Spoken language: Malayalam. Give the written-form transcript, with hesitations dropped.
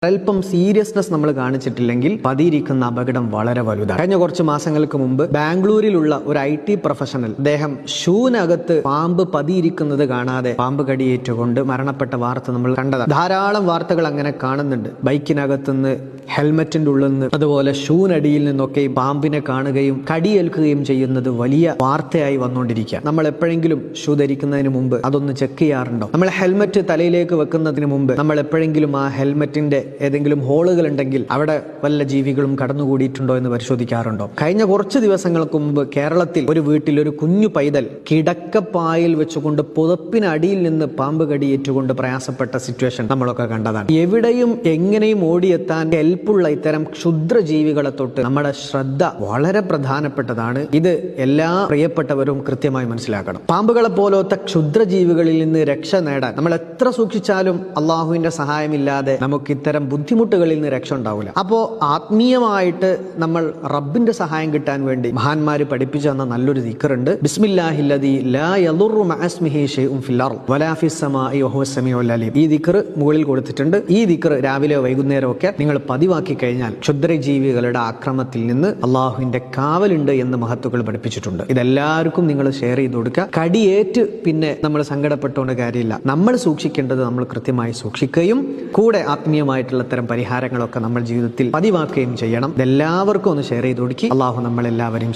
അല്പം സീരിയസ്നെസ് നമ്മൾ കാണിച്ചിട്ടില്ലെങ്കിൽ പതിയിരിക്കുന്ന അപകടം വളരെ വലുതാണ്. കഴിഞ്ഞ കുറച്ച് മാസങ്ങൾക്ക് മുമ്പ് ബാംഗ്ലൂരിലുള്ള ഒരു IT പ്രൊഫഷണൽ, അദ്ദേഹം ഷൂവിനകത്ത് പാമ്പ് പതിയിരിക്കുന്നത് കാണാതെ പാമ്പ് കടിയേറ്റുകൊണ്ട് മരണപ്പെട്ട വാർത്ത നമ്മൾ കണ്ടതാണ്. ധാരാളം വാർത്തകൾ അങ്ങനെ കാണുന്നുണ്ട്. ബൈക്കിനകത്തുനിന്ന്, ഹെൽമെറ്റിന്റെ ഉള്ളിൽ നിന്ന്, അതുപോലെ ഷൂനടിയിൽ നിന്നൊക്കെ പാമ്പിനെ കാണുകയും കടിയേൽക്കുകയും ചെയ്യുന്നത് വലിയ വാർത്തയായി വന്നുകൊണ്ടിരിക്കുക. നമ്മൾ എപ്പോഴെങ്കിലും ഷൂ ധരിക്കുന്നതിന് മുമ്പ് അതൊന്ന് ചെക്ക് ചെയ്യാറുണ്ടോ? നമ്മൾ ഹെൽമെറ്റ് തലയിലേക്ക് വെക്കുന്നതിന് മുമ്പ് നമ്മൾ എപ്പോഴെങ്കിലും ആ ഹെൽമെറ്റിന്റെ ഏതെങ്കിലും ഹോളുകൾ ഉണ്ടെങ്കിൽ അവിടെ വല്ല ജീവികളും കടന്നുകൂടിയിട്ടുണ്ടോ എന്ന് പരിശോധിക്കാറുണ്ടോ? കഴിഞ്ഞ കുറച്ച് ദിവസങ്ങൾക്ക് മുമ്പ് കേരളത്തിൽ ഒരു വീട്ടിൽ ഒരു കുഞ്ഞു പൈതൽ കിടക്കപ്പായിൽ വെച്ചുകൊണ്ട് പുതപ്പിനടിയിൽ നിന്ന് പാമ്പ് കടിയേറ്റുകൊണ്ട് പ്രയാസപ്പെട്ട സിറ്റുവേഷൻ നമ്മളൊക്കെ കണ്ടതാണ്. എവിടെയും എങ്ങനെയും ഓടിയെത്താൻ ഹെൽപ്പുള്ള ഇത്തരം ക്ഷുദ്ര ജീവികളെ തൊട്ട് നമ്മുടെ ശ്രദ്ധ വളരെ പ്രധാനപ്പെട്ടതാണ്. ഇത് എല്ലാ പ്രിയപ്പെട്ടവരും കൃത്യമായി മനസ്സിലാക്കണം. പാമ്പുകളെ പോലത്തെ ക്ഷുദ്ര ജീവികളിൽ നിന്ന് രക്ഷ നേടാൻ നമ്മൾ എത്ര സൂക്ഷിച്ചാലും അള്ളാഹുവിന്റെ സഹായമില്ലാതെ നമുക്ക് ഇത്തരം ബുദ്ധിമുട്ടുകളിൽ നിന്ന് രക്ഷ ഉണ്ടാവില്ല. അപ്പോ ആത്മീയമായിട്ട് നമ്മൾ റബ്ബിന്റെ സഹായം കിട്ടാൻ വേണ്ടി മഹാന്മാര് പഠിപ്പിച്ചു തന്ന നല്ലൊരു ദിക്റുണ്ട്. ബിസ്മില്ലാഹില്ലദീ ലാ യദുറു മഅസ്മിഹി ശൈഉൻ ഫിൽ അർദ് വലാ ഫിസ് സമാഇ വഹുവസ് സമീഉൽ അലീം. ഈ ദിക്ർ മുകളിൽ കൊടുത്തിട്ടുണ്ട്. ഈ ദിക്ർ രാവിലെ വൈകുന്നേരം ഒക്കെ നിങ്ങൾ പതിവാക്കി കഴിഞ്ഞാൽ ക്ഷുദ്രജീവികളുടെ ആക്രമണത്തിൽ നിന്ന് അള്ളാഹുവിന്റെ കാവലുണ്ട് എന്ന് മഹത്തുക്കൾ പഠിപ്പിച്ചിട്ടുണ്ട്. ഇതെല്ലാവർക്കും നിങ്ങൾ ഷെയർ ചെയ്ത് കൊടുക്കുക. കടിയേറ്റ് പിന്നെ നമ്മൾ സങ്കടപ്പെട്ടുകൊണ്ട് കാര്യമില്ല. നമ്മൾ സൂക്ഷിക്കേണ്ടത് നമ്മൾ കൃത്യമായി സൂക്ഷിക്കുകയും കൂടെ ആത്മീയമായിട്ടുള്ള തരം പരിഹാരങ്ങളൊക്കെ നമ്മൾ ജീവിതത്തിൽ പതിവാക്കുകയും ചെയ്യണം. ഇതെല്ലാവർക്കും ഒന്ന് ഷെയർ ചെയ്ത് കൊടുക്കുക. അള്ളാഹു നമ്മളെല്ലാവരെയും